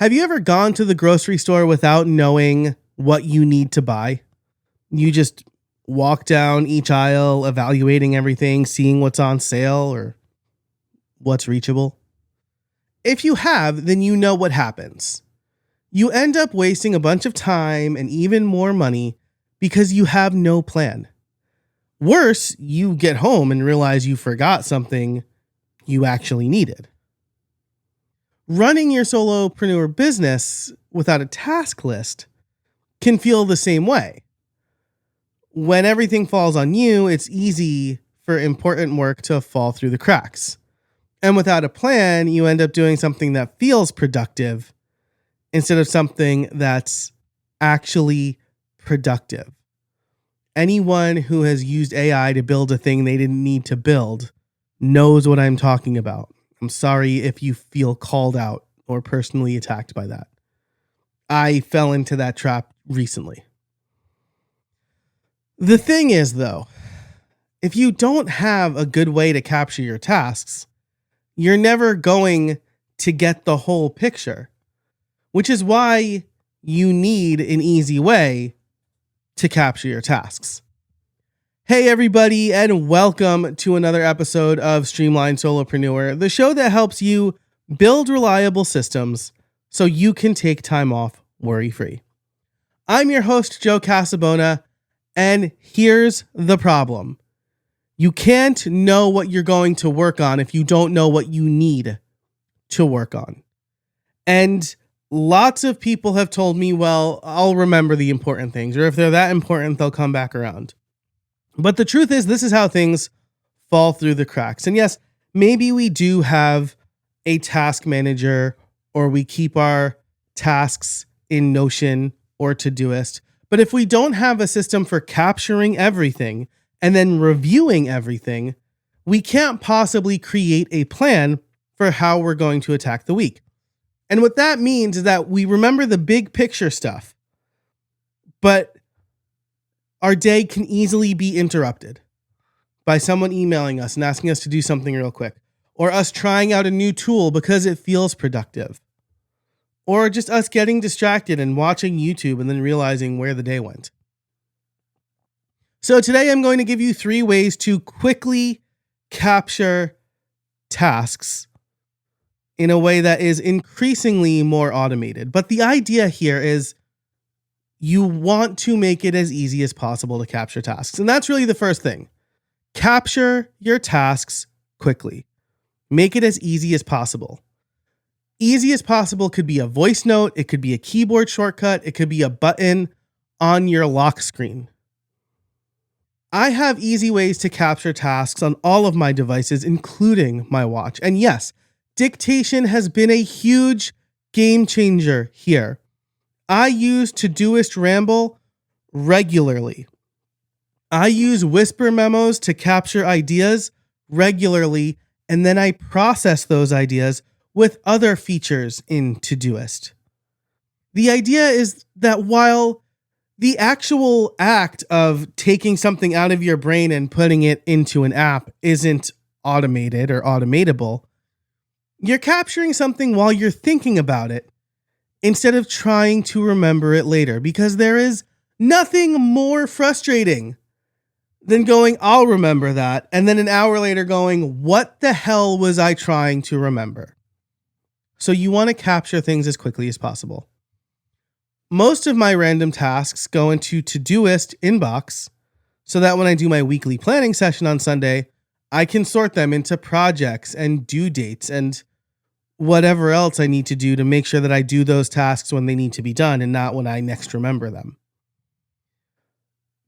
Have you ever gone to the grocery store without knowing what you need to buy? You just walk down each aisle, evaluating everything, seeing what's on sale or what's reachable? If you have, then you know what happens. You end up wasting a bunch of time and even more money because you have no plan. Worse, you get home and realize you forgot something you actually needed. Running your solopreneur business without a task list can feel the same way. When everything falls on you, it's easy for important work to fall through the cracks. And without a plan, you end up doing something that feels productive instead of something that's actually productive. Anyone who has used AI to build a thing they didn't need to build knows what I'm talking about. I'm sorry if you feel called out or personally attacked by that. I fell into that trap recently. The thing is, though, if you don't have a good way to capture your tasks, you're never going to get the whole picture, which is why you need an easy way to capture your tasks. Hey, everybody, and welcome to another episode of Streamlined Solopreneur, the show that helps you build reliable systems so you can take time off worry-free. I'm your host, Joe Casabona, and here's the problem. You can't know what you're going to work on if you don't know what you need to work on. And lots of people have told me, well, I'll remember the important things, or if they're that important, they'll come back around. But the truth is, this is how things fall through the cracks. And yes, maybe we do have a task manager, or we keep our tasks in Notion or Todoist. But if we don't have a system for capturing everything and then reviewing everything, we can't possibly create a plan for how we're going to attack the week. And what that means is that we remember the big picture stuff, but our day can easily be interrupted by someone emailing us and asking us to do something real quick, or us trying out a new tool because it feels productive, or just us getting distracted and watching YouTube and then realizing where the day went. So today I'm going to give you 3 ways to quickly capture tasks in a way that is increasingly more automated. But the idea here is you want to make it as easy as possible to capture tasks. And that's really the first thing. Capture your tasks quickly. Make it as easy as possible. Easy as possible could be a voice note. It could be a keyboard shortcut. It could be a button on your lock screen. I have easy ways to capture tasks on all of my devices, including my watch. And yes, dictation has been a huge game changer here. I use Todoist Ramble regularly. I use whisper memos to capture ideas regularly, and then I process those ideas with other features in Todoist. The idea is that while the actual act of taking something out of your brain and putting it into an app isn't automated or automatable, you're capturing something while you're thinking about it instead of trying to remember it later, because there is nothing more frustrating than going, I'll remember that, and then an hour later going, what the hell was I trying to remember? So you want to capture things as quickly as possible. Most of my random tasks go into Todoist inbox so that when I do my weekly planning session on Sunday, I can sort them into projects and due dates and whatever else I need to do to make sure that I do those tasks when they need to be done and not when I next remember them.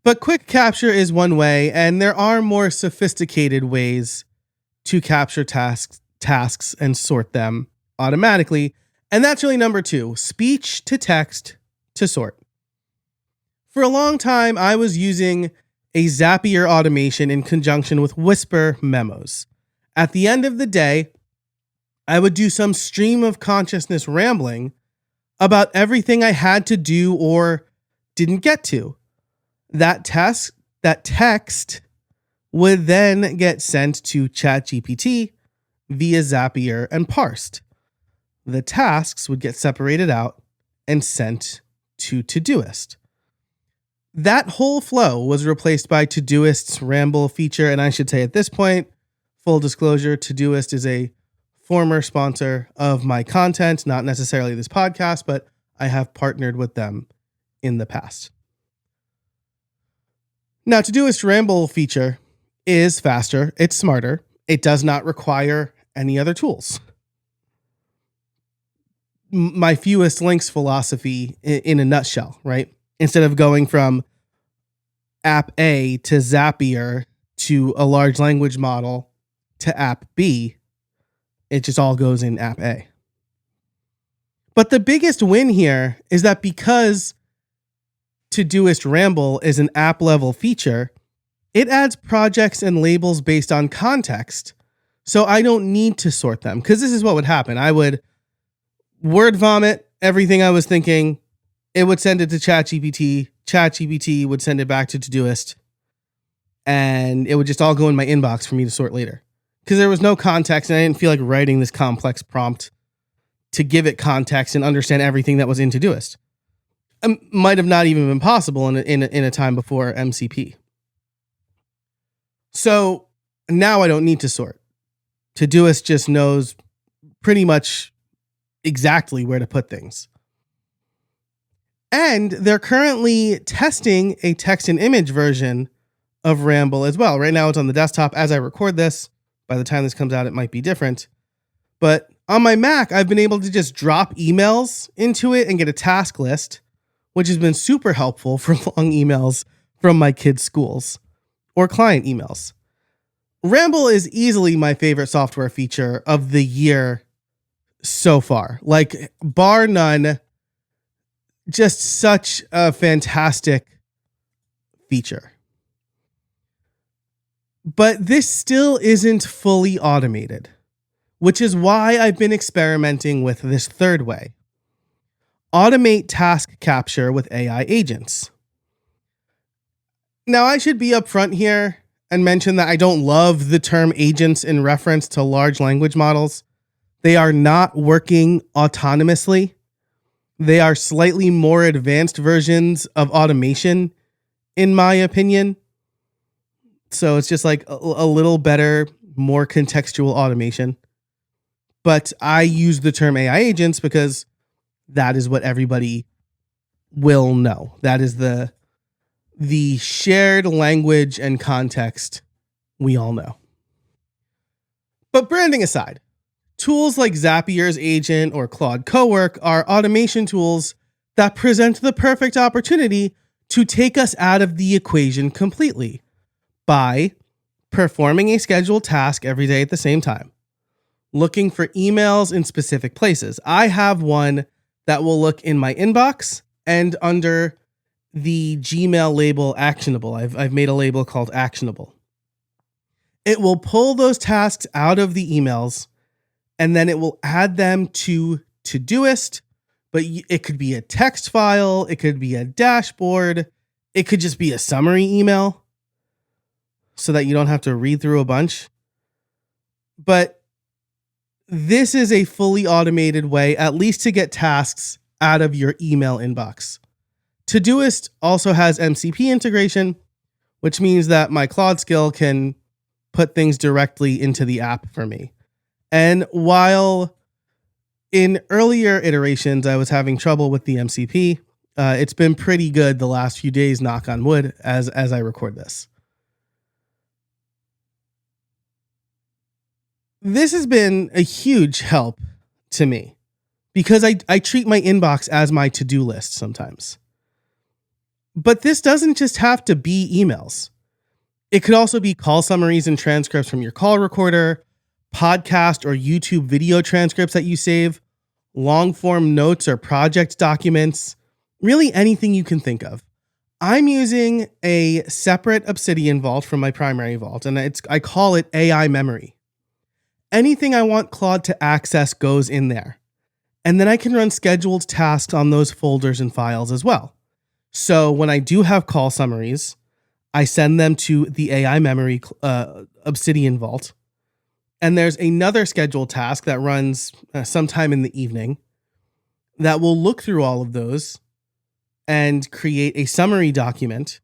But quick capture is one way, and there are more sophisticated ways to capture tasks and sort them automatically. And that's really number 2, speech to text to sort. For a long time, I was using a Zapier automation in conjunction with whisper memos. At the end of the day, I would do some stream of consciousness rambling about everything I had to do or didn't get to. That text would then get sent to ChatGPT via Zapier and parsed. the tasks would get separated out and sent to Todoist. That whole flow was replaced by Todoist's Ramble feature, and I should say at this point, full disclosure, Todoist is a former sponsor of my content, not necessarily this podcast, but I have partnered with them in the past. Now, Todoist Ramble feature is faster, it's smarter, it does not require any other tools. My fewest links philosophy in a nutshell, right? Instead of going from app A to Zapier to a large language model to app B, it just all goes in app A. But the biggest win here is that because Todoist Ramble is an app level feature, it adds projects and labels based on context. So I don't need to sort them, because this is what would happen. I would word vomit everything I was thinking. It would send it to ChatGPT. ChatGPT would send it back to Todoist. And it would just all go in my inbox for me to sort later. Because there was no context and I didn't feel like writing this complex prompt to give it context and understand everything that was in Todoist. Might have not even been possible in a time before MCP. So now I don't need to sort. Todoist just knows pretty much exactly where to put things. And they're currently testing a text and image version of Ramble as well. Right now it's on the desktop as I record this. By the time this comes out, it might be different. But on my Mac, I've been able to just drop emails into it and get a task list, which has been super helpful for long emails from my kids' schools or client emails. Ramble is easily my favorite software feature of the year so far. Like, bar none, just such a fantastic feature. But this still isn't fully automated, which is why I've been experimenting with this third way. Automate task capture with AI agents. Now, I should be upfront here and mention that I don't love the term agents in reference to large language models. They are not working autonomously. They are slightly more advanced versions of automation, in my opinion. So it's just like a little better, more contextual automation. But I use the term AI agents because that is what everybody will know. That is the shared language and context we all know. But branding aside, tools like Zapier's agent or Claude Cowork are automation tools that present the perfect opportunity to take us out of the equation completely by performing a scheduled task every day at the same time, looking for emails in specific places. I have one that will look in my inbox and under the Gmail label actionable. I've made a label called actionable. It will pull those tasks out of the emails and then it will add them to Todoist, but it could be a text file, it could be a dashboard, it could just be a summary email so that you don't have to read through a bunch. But this is a fully automated way, at least to get tasks out of your email inbox. Todoist also has MCP integration, which means that my Claude skill can put things directly into the app for me. And while in earlier iterations I was having trouble with the MCP, it's been pretty good the last few days, knock on wood, as I record this. This has been a huge help to me because I treat my inbox as my to-do list sometimes. But this doesn't just have to be emails. It could also be call summaries and transcripts from your call recorder, podcast or YouTube video transcripts that you save, long form notes or project documents, really anything you can think of. I'm using a separate Obsidian vault from my primary vault, and I call it AI memory. Anything I want Claude to access goes in there. And then I can run scheduled tasks on those folders and files as well. So when I do have call summaries, I send them to the AI memory Obsidian vault. And there's another scheduled task that runs sometime in the evening that will look through all of those and create a summary document.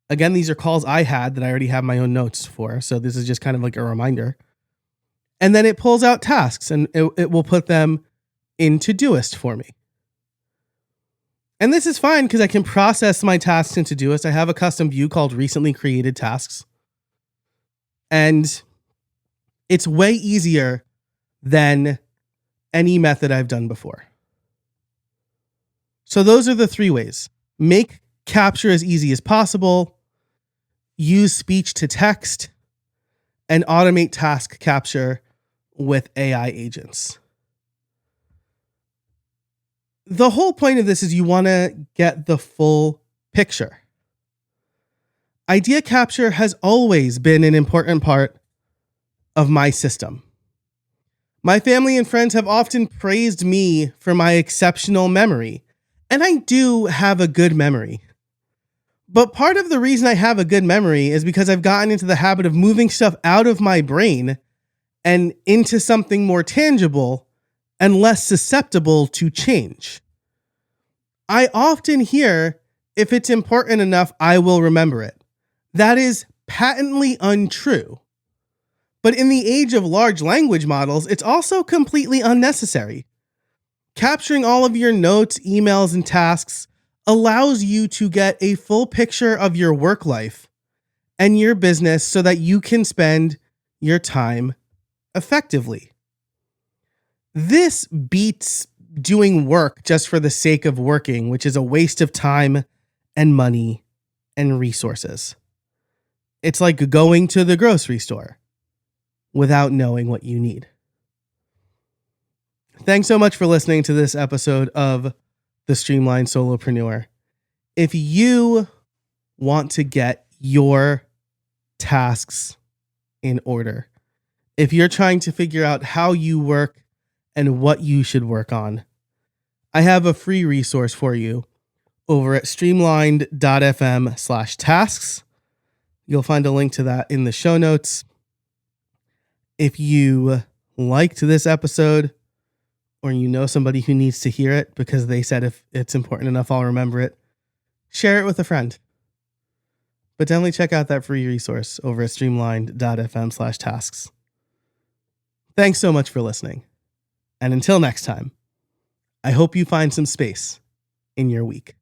Again, these are calls I had that I already have my own notes for. So this is just kind of like a reminder. And then it pulls out tasks and it will put them in Todoist for me. And this is fine because I can process my tasks in Todoist. I have a custom view called recently created tasks. And it's way easier than any method I've done before. So those are the 3 ways. Make capture as easy as possible, use speech to text, and automate task capture with AI agents. The whole point of this is you want to get the full picture. Idea capture has always been an important part of my system. My family and friends have often praised me for my exceptional memory, and I do have a good memory. But part of the reason I have a good memory is because I've gotten into the habit of moving stuff out of my brain and into something more tangible and less susceptible to change. I often hear, if it's important enough, I will remember it. That is patently untrue. But in the age of large language models, it's also completely unnecessary. Capturing all of your notes, emails, and tasks allows you to get a full picture of your work life and your business so that you can spend your time effectively. This beats doing work just for the sake of working, which is a waste of time and money and resources. It's like going to the grocery store without knowing what you need. Thanks so much for listening to this episode of The Streamlined Solopreneur. If you want to get your tasks in order, if you're trying to figure out how you work and what you should work on, I have a free resource for you over at streamlined.fm/tasks. You'll find a link to that in the show notes. If you liked this episode, or you know somebody who needs to hear it because they said if it's important enough, I'll remember it, share it with a friend. But definitely check out that free resource over at streamlined.fm/tasks. Thanks so much for listening. And until next time, I hope you find some space in your week.